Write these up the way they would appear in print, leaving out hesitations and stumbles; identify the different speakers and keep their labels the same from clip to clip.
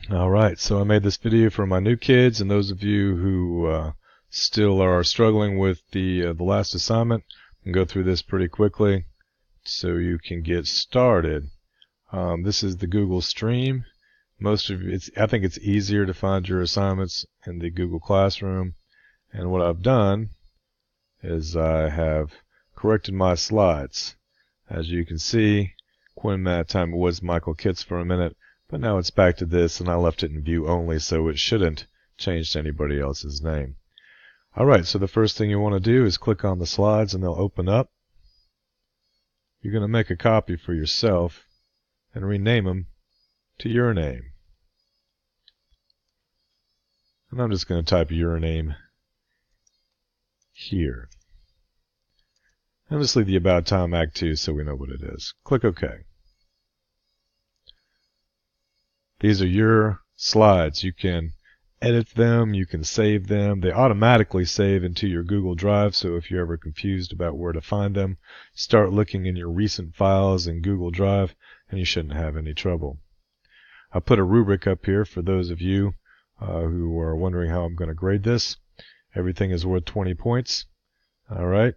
Speaker 1: Alright, so I made this video for my new kids and those of you who still are struggling with the last assignment. I'm going to go through this pretty quickly so you can get started. This is the Google Stream. Most of I think it's easier to find your assignments in the Google Classroom. And what I've done is I have corrected my slides. As you can see, Quinn Matt time was Michael Kitts for a minute. But now it's back to this, and I left it in view only, so it shouldn't change to anybody else's name. Alright, so the first thing you want to do is click on the slides, and they'll open up. You're going to make a copy for yourself and rename them to your name. And I'm just going to type your name here. And just leave the About Time Act 2 so we know what it is. Click OK. These are your slides. You can edit them, you can save them. They automatically save into your Google Drive, so if you're ever confused about where to find them, start looking in your recent files in Google Drive, and you shouldn't have any trouble. I put a rubric up here for those of you who are wondering how I'm going to grade this. Everything is worth 20 points. Alright,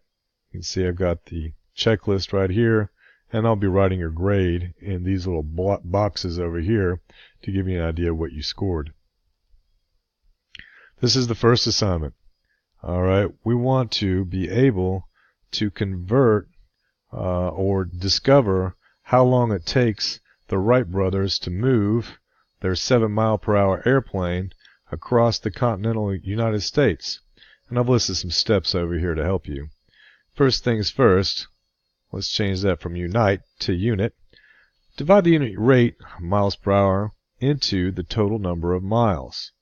Speaker 1: you can see I've got the checklist right here, and I'll be writing your grade in these little boxes over here to give you an idea of what you scored. This is the first assignment. Alright, we want to be able to convert or discover how long it takes the Wright brothers to move their 7-mile-per-hour airplane across the continental United States. And I've listed some steps over here to help you. First things first, let's change that from unite to unit. Divide the unit rate, miles per hour, into the total number of miles.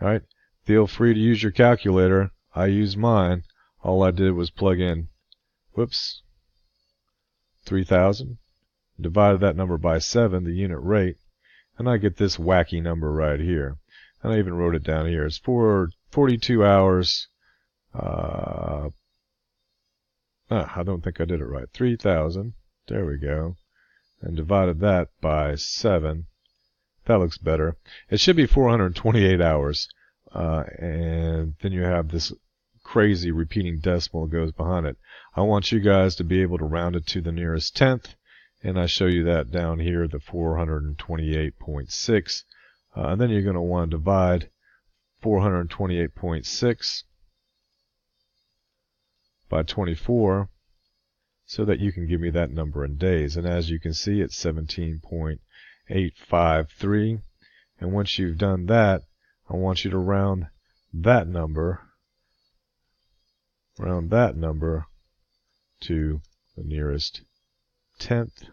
Speaker 1: Alright, feel free to use your calculator. I used mine. All I did was plug in, 3,000. Divided that number by 7, the unit rate, and I get this wacky number right here. And I even wrote it down here. It's for 42 hours. I don't think I did it right. 3,000. There we go. And divided that by 7. That looks better. It should be 428 hours. And then you have this crazy repeating decimal that goes behind it. I want you guys to be able to round it to the nearest tenth. And I show you that down here, the 428.6. And then you're going to want to divide 428.6 by 24 so that you can give me that number in days. And as you can see, it's 17.853. And once you've done that, I want you to round that number to the nearest tenth.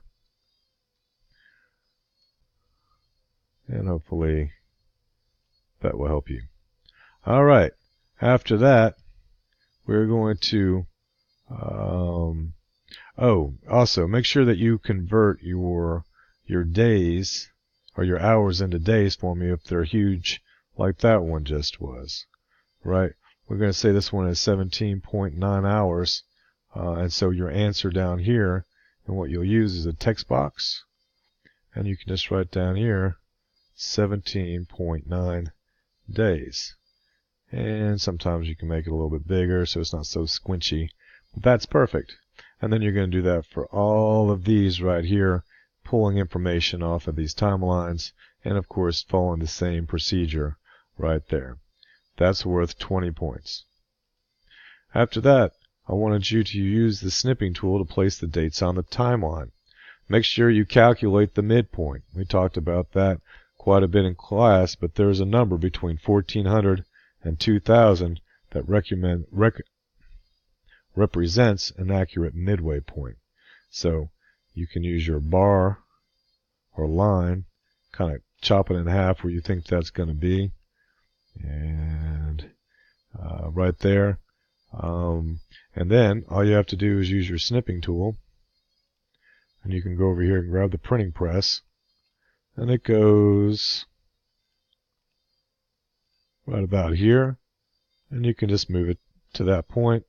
Speaker 1: And hopefully that will help you. Alright, after that, we're going to also make sure that you convert your days or your hours into days for me if they're huge like that one just was. Right? We're going to say this one is 17.9 hours. And so your answer down here, and what you'll use is a text box. And you can just write down here 17.9 days. And sometimes you can make it a little bit bigger so it's not so squinchy. That's perfect. And then you're going to do that for all of these right here, pulling information off of these timelines, and of course following the same procedure right there. That's worth 20 points. After that, I wanted you to use the snipping tool to place the dates on the timeline. Make sure you calculate the midpoint. We talked about that quite a bit in class, but there's a number between 1400 and 2000 that represents an accurate midway point. So you can use your bar or line, kind of chop it in half where you think that's going to be, and right there. And then all you have to do is use your snipping tool, and you can go over here and grab the printing press, and it goes right about here, and you can just move it to that point,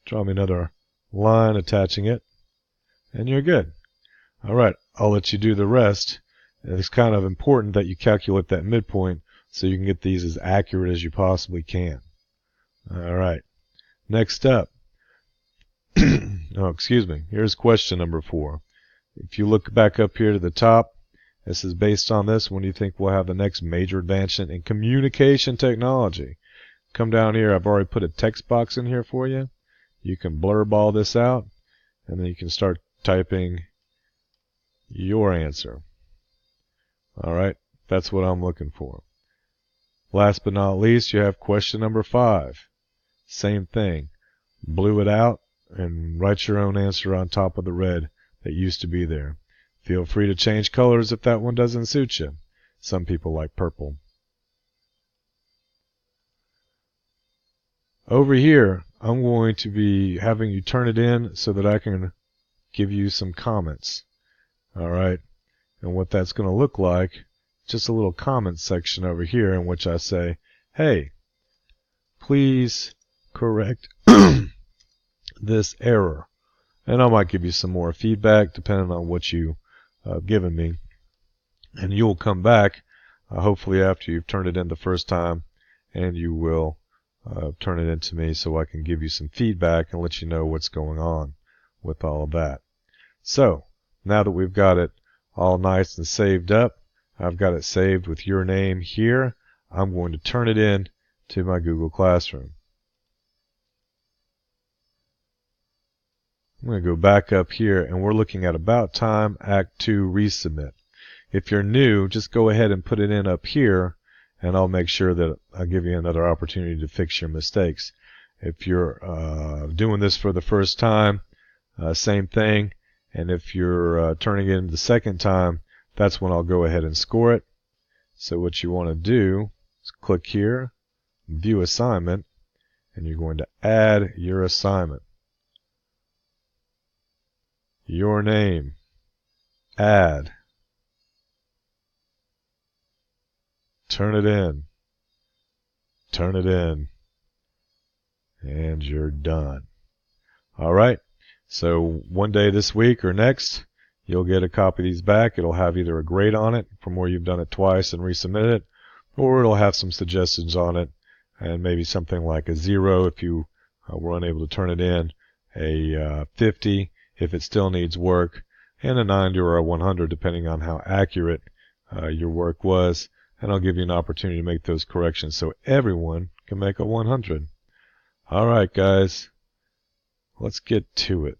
Speaker 1: draw me another line attaching it, and you're good. Alright, I'll let you do the rest, It's kind of important that you calculate that midpoint so you can get these as accurate as you possibly can. All right. Next up. Oh, excuse me. Here's question number 4. If you look back up here to the top, this is based on this. When do you think we'll have the next major advancement in communication technology? Come down here. I've already put a text box in here for you. You can blurb all this out, and then you can start typing your answer. All right, that's what I'm looking for. Last but not least, you have question number 5. Same thing. Blue it out and write your own answer on top of the red that used to be there. Feel free to change colors if that one doesn't suit you. Some people like purple. Over here, I'm going to be having you turn it in so that I can give you some comments. All right. And what that's going to look like, just a little comment section over here in which I say, hey, please correct this error. And I might give you some more feedback depending on what you've given me. And you'll come back, hopefully after you've turned it in the first time, and you will turn it in to me so I can give you some feedback and let you know what's going on with all of that. So, now that we've got it all nice and saved up, I've got it saved with your name here. I'm going to turn it in to my Google Classroom. I'm going to go back up here, and we're looking at About Time, Act 2, Resubmit. If you're new, just go ahead and put it in up here, and I'll make sure that I'll give you another opportunity to fix your mistakes. If you're doing this for the first time, same thing. And if you're turning it in the second time, that's when I'll go ahead and score it. So what you want to do is click here, View Assignment, and you're going to add your assignment. Your name, add, turn it in, and you're done. All right, so one day this week or next, you'll get a copy of these back. It'll have either a grade on it from where you've done it twice and resubmitted it, or it'll have some suggestions on it, and maybe something like a 0 if you were unable to turn it in, a 50 if it still needs work, and a 90 or a 100 depending on how accurate your work was. And I'll give you an opportunity to make those corrections so everyone can make a 100. All right, guys, let's get to it.